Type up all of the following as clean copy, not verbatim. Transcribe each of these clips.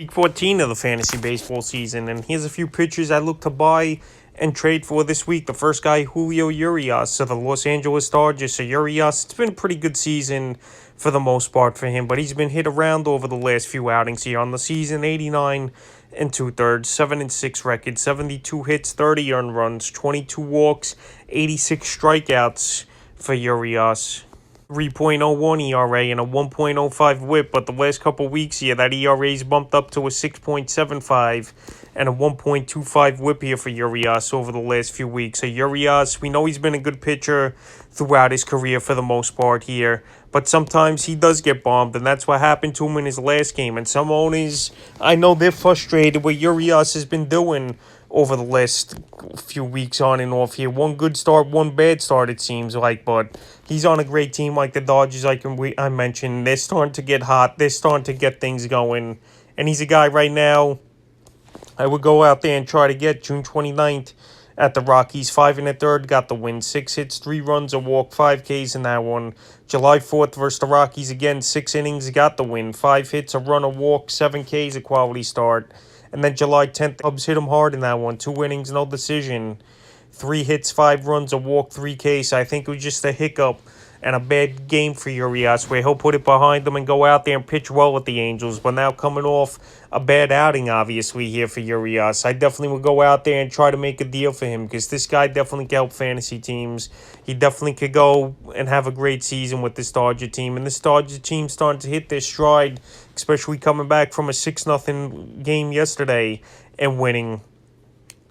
Week 14 of the fantasy baseball season, and here's a few pitchers I look to buy and trade for this week. The first guy, Julio Urias of the Los Angeles Dodgers. So Urias, it's been a pretty good season for the most part for him, but he's been hit around over the last few outings here on the season. 89 and 2/3, 7-6 record, 72 hits, 30 earned runs, 22 walks, 86 strikeouts for Urias. 3.01 ERA and a 1.05 whip, but the last couple weeks here, that ERA's bumped up to a 6.75 and a 1.25 whip here for Urias over the last few weeks. So Urias, we know he's been a good pitcher throughout his career for the most part here, but sometimes he does get bombed, and that's what happened to him in his last game. And some owners, I know they're frustrated with what Urias has been doing over the last few weeks on and off here. One good start, one bad start, it seems like, but he's on a great team like the Dodgers, like I mentioned. They're starting to get hot. They're starting to get things going. And he's a guy right now I would go out there and try to get. June 29th at the Rockies, 5 1/3, got the win. 6 hits, 3 runs, a walk, 5 Ks in that one. July 4th versus the Rockies again, 6 innings, got the win. 5 hits, a run, a walk, 7 Ks, a quality start. And then July 10th, the Cubs hit him hard in that one. 2 innings, no decision. 3 hits, 5 runs, a walk, 3 Ks. I think it was just a hiccup and a bad game for Urias, where he'll put it behind him and go out there and pitch well with the Angels. But now coming off a bad outing, obviously, here for Urias, I definitely would go out there and try to make a deal for him, because this guy definitely can help fantasy teams. He definitely could go and have a great season with this Dodger team. And this Dodger team starting to hit their stride, especially coming back from a 6-0 game yesterday and winning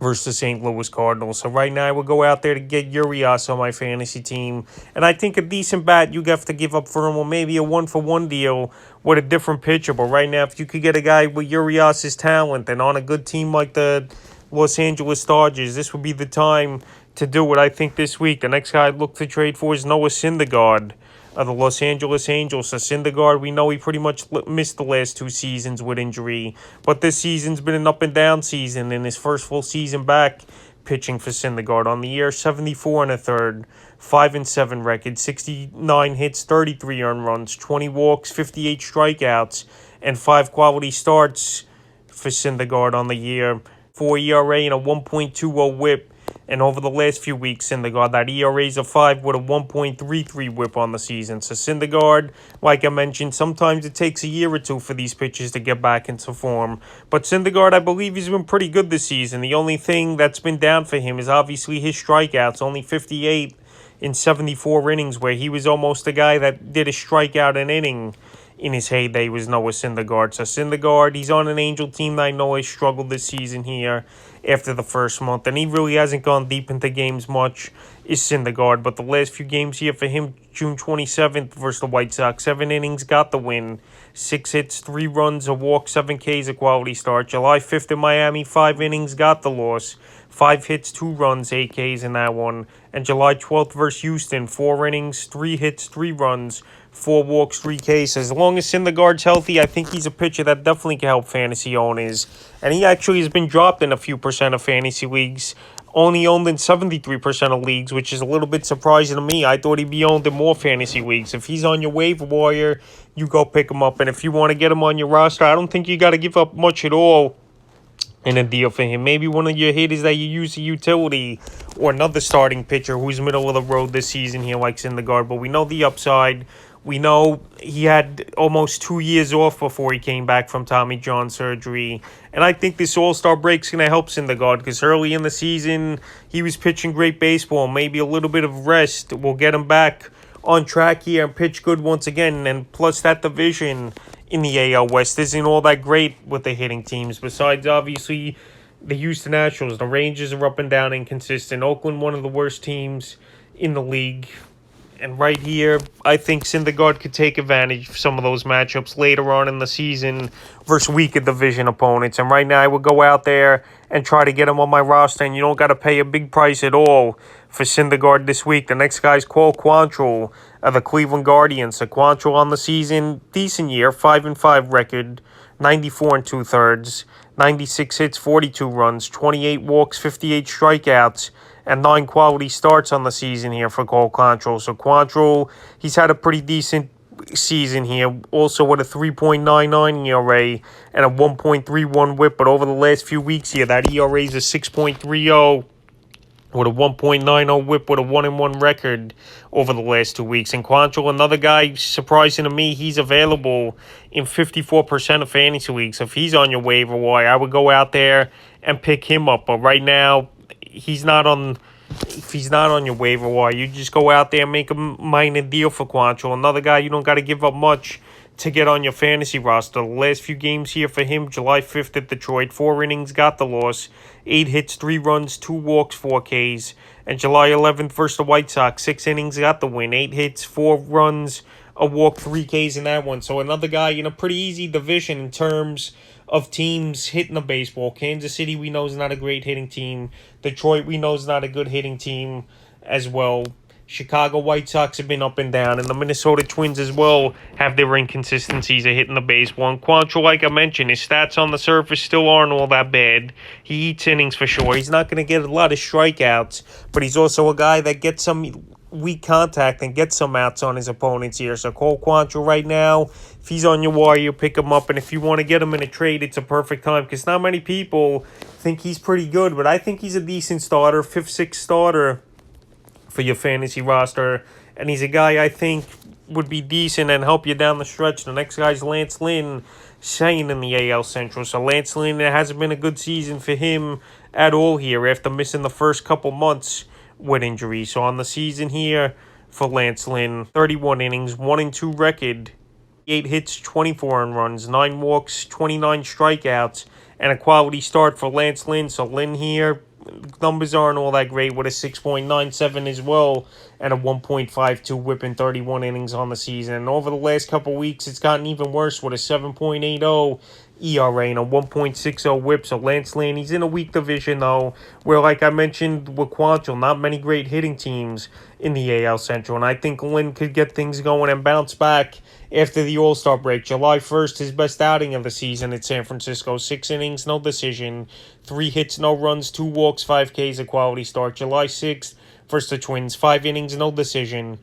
versus the St. Louis Cardinals. So right now I would go out there to get Urias on my fantasy team. And I think a decent bat you have to give up for him, or maybe a 1-for-1 deal with a different pitcher. But right now, if you could get a guy with Urias' talent and on a good team like the Los Angeles Dodgers, this would be the time to do it, I think, this week. The next guy I'd look to trade for is Noah Syndergaard of the Los Angeles Angels. So Syndergaard, we know he pretty much missed the last 2 seasons with injury, but this season's been an up and down season. In his first full season back pitching for Syndergaard on the year, 74 1/3, 5-7 record, 69 hits, 33 earned runs, 20 walks, 58 strikeouts, and 5 quality starts for Syndergaard on the year. 4 ERA and a 1.20 whip. And over the last few weeks, Syndergaard, that ERA's a 5 with a 1.33 whip on the season. So Syndergaard, like I mentioned, sometimes it takes a year or 2 for these pitchers to get back into form. But Syndergaard, I believe he's been pretty good this season. The only thing that's been down for him is obviously his strikeouts, only 58 in 74 innings, where he was almost a guy that did a strikeout an inning in his heyday was Noah Syndergaard. So Syndergaard, he's on an Angel team that I know has struggled this season here after the first month, and he really hasn't gone deep into games much, is Syndergaard. But the last few games here for him, June 27th versus the White Sox, 7 innings, got the win. 6 hits, 3 runs, a walk, 7 Ks, a quality start. July 5th in Miami, 5 innings, got the loss. 5 hits, 2 runs, 8 Ks in that one. And July 12th versus Houston, 4 innings, 3 hits, 3 runs, 4 walks, 3 Ks. As long as Syndergaard's healthy, I think he's a pitcher that definitely can help fantasy owners. And he actually has been dropped in a few percent of fantasy leagues. Only owned in 73% of leagues, which is a little bit surprising to me. I thought he'd be owned in more fantasy leagues. If he's on your waiver wire, you go pick him up. And if you want to get him on your roster, I don't think you got to give up much at all in a deal for him. Maybe one of your hitters that you use a utility, or another starting pitcher who's middle of the road this season here like Syndergaard. But we know the upside. We know he had almost 2 years off before he came back from Tommy John surgery. And I think this All-Star break's going to help Syndergaard, because early in the season, he was pitching great baseball. Maybe a little bit of rest will get him back on track here and pitch good once again. And plus, that division in the AL West isn't all that great with the hitting teams. Besides, obviously, the Houston Astros, the Rangers are up and down inconsistent. Oakland, one of the worst teams in the league. And right here, I think Syndergaard could take advantage of some of those matchups later on in the season versus weaker division opponents. And right now, I would go out there and try to get him on my roster, and you don't got to pay a big price at all for Syndergaard this week. The next guy's Quatro of the Cleveland Guardians. So Quatro on the season, decent year, 5-5 record, 94 2/3, 96 hits, 42 runs, 28 walks, 58 strikeouts, and 9 quality starts on the season here for Quatro. So Quatro, he's had a pretty decent season here, also with a 3.99 ERA and a 1.31 whip. But over the last few weeks here, that ERA is a 6.30 with a 1.90 whip with a 1-1 record over the last 2 weeks. And Quatro, another guy, surprising to me, he's available in 54% of fantasy leagues. If he's on your waiver wire, I would go out there and pick him up. But right now, he's not on. If he's not on your waiver wire, you just go out there and make a minor deal for Quatro. Another guy you don't got to give up much to get on your fantasy roster. The last few games here for him, July 5th at Detroit, 4 innings, got the loss, 8 hits, 3 runs, 2 walks, 4 Ks. And July 11th versus the White Sox, 6 innings, got the win, 8 hits, 4 runs, a walk, 3 Ks in that one. So another guy in a pretty easy division in terms of teams hitting the baseball. Kansas City, we know, is not a great hitting team. Detroit, we know, is not a good hitting team as well. Chicago White Sox have been up and down, and the Minnesota Twins as well have their inconsistencies of hitting the baseball. And Quatro, like I mentioned, his stats on the surface still aren't all that bad. He eats innings for sure. He's not going to get a lot of strikeouts, but he's also a guy that gets some weak contact and gets some outs on his opponents here. So call Quatro right now. If he's on your wire, you pick him up. And if you want to get him in a trade, it's a perfect time because not many people think he's pretty good, but I think he's a decent starter, 5th, 6th starter for your fantasy roster. And he's a guy I think would be decent and help you down the stretch. The next guy's Lance Lynn, second in the AL Central. So Lance Lynn, it hasn't been a good season for him at all here after missing the first couple months with injury. So on the season here for Lance Lynn, 31 innings, 1-2 record, 8 hits, 24 earned runs, 9 walks, 29 strikeouts, and a quality start for Lance Lynn. So Lynn here, numbers aren't all that great with a 6.97 as well and a 1.52 whip in 31 innings on the season. And over the last couple weeks, it's gotten even worse with a 7.80 ERA and a 1.60 whip. So Lance Lynn, he's in a weak division though, where like I mentioned with Quatro, not many great hitting teams in the AL Central. And I think Lynn could get things going and bounce back after the All-Star break. July 1st, his best outing of the season at San Francisco. 6 innings, no decision, 3 hits, no runs, 2 walks, 5 Ks, a quality start. July 6th versus the Twins, 5 innings, no decision,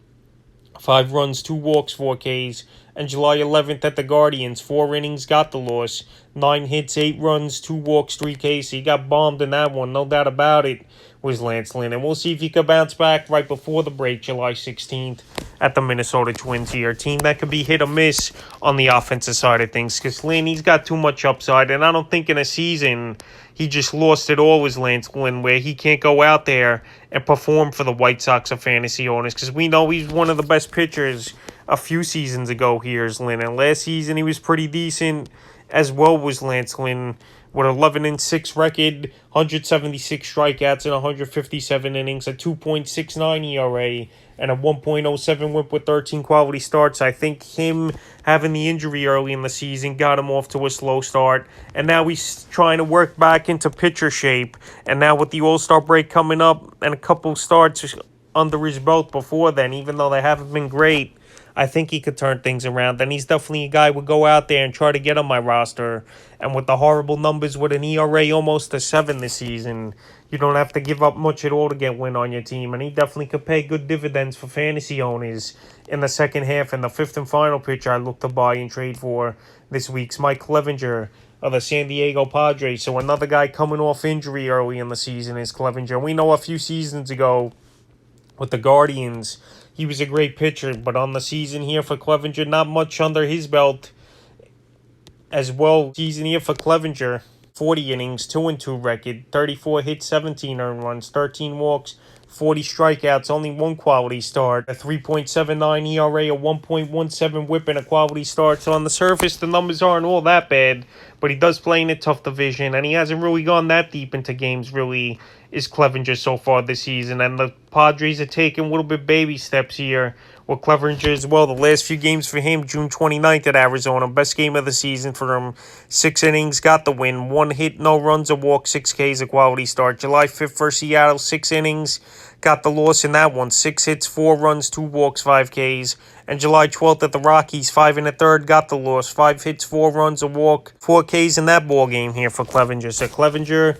5 runs, 2 walks, 4 Ks. And July 11th at the Guardians, 4 innings, got the loss, 9 hits, 8 runs, 2 walks, 3 Ks. He got bombed in that one, no doubt about it, was Lance Lynn. And we'll see if he could bounce back right before the break, July 16th, at the Minnesota Twins here. A team that could be hit or miss on the offensive side of things. Because Lynn, he's got too much upside. And I don't think in a season he just lost it all with Lance Lynn, where he can't go out there and perform for the White Sox or fantasy owners. Because we know he's one of the best pitchers a few seasons ago here is Lynn. And last season he was pretty decent as well was Lance Lynn with 11-6 record, 176 strikeouts in 157 innings, a 2.69 ERA, and a 1.07 whip with 13 quality starts. I think him having the injury early in the season got him off to a slow start, and now he's trying to work back into pitcher shape. And now with the All-Star break coming up and a couple starts under his belt before then, even though they haven't been great, I think he could turn things around. And he's definitely a guy who would go out there and try to get on my roster. And with the horrible numbers with an ERA almost a 7 this season, you don't have to give up much at all to get win on your team. And he definitely could pay good dividends for fantasy owners in the second half. And the 5th and final pitcher I look to buy and trade for this week's Mike Clevinger of the San Diego Padres. So another guy coming off injury early in the season is Clevinger. We know a few seasons ago with the Guardians, he was a great pitcher, but on the season here for Clevinger, not much under his belt as well. Season here for Clevinger, 40 innings, 2-2 record, 34 hits, 17 earned runs, 13 walks, 40 strikeouts, only 1 quality start, a 3.79 ERA, a 1.17 whip, and a quality start. So on the surface, the numbers aren't all that bad, but he does play in a tough division, and he hasn't really gone that deep into games, really, is Clevinger so far this season. And the Padres are taking a little bit baby steps here with Clevinger as well. The last few games for him, June 29th at Arizona, best game of the season for him. 6 innings, got the win. 1 hit, no runs, a walk, 6 Ks, a quality start. July 5th for Seattle, 6 innings, got the loss in that one. 6 hits, 4 runs, 2 walks, 5 Ks. And July 12th at the Rockies, 5 1/3, got the loss. 5 hits, 4 runs, a walk, 4 Ks in that ball game here for Clevinger. So Clevinger,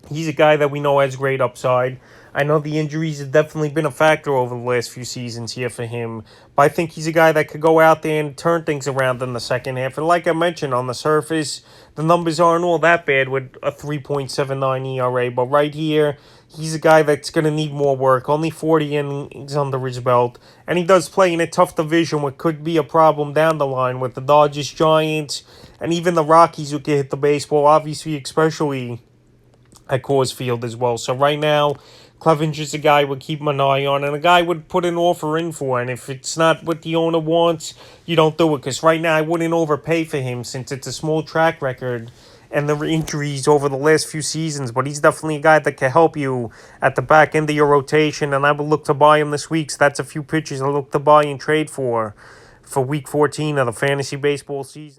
he's a guy that we know has great upside. I know the injuries have definitely been a factor over the last few seasons here for him, but I think he's a guy that could go out there and turn things around in the second half. And like I mentioned, on the surface, the numbers aren't all that bad with a 3.79 ERA, but right here, he's a guy that's going to need more work. Only 40 innings under his belt, and he does play in a tough division, what could be a problem down the line with the Dodgers, Giants, and even the Rockies who can hit the baseball, obviously, especially at Coors Field as well. So right now, Clevenger's a guy we're keeping an eye on, and a guy would put an offer in for. And if it's not what the owner wants, you don't do it. Because right now, I wouldn't overpay for him since it's a small track record and the injuries over the last few seasons. But he's definitely a guy that can help you at the back end of your rotation, and I will look to buy him this week. So that's a few pitchers I look to buy and trade for Week 14 of the fantasy baseball season.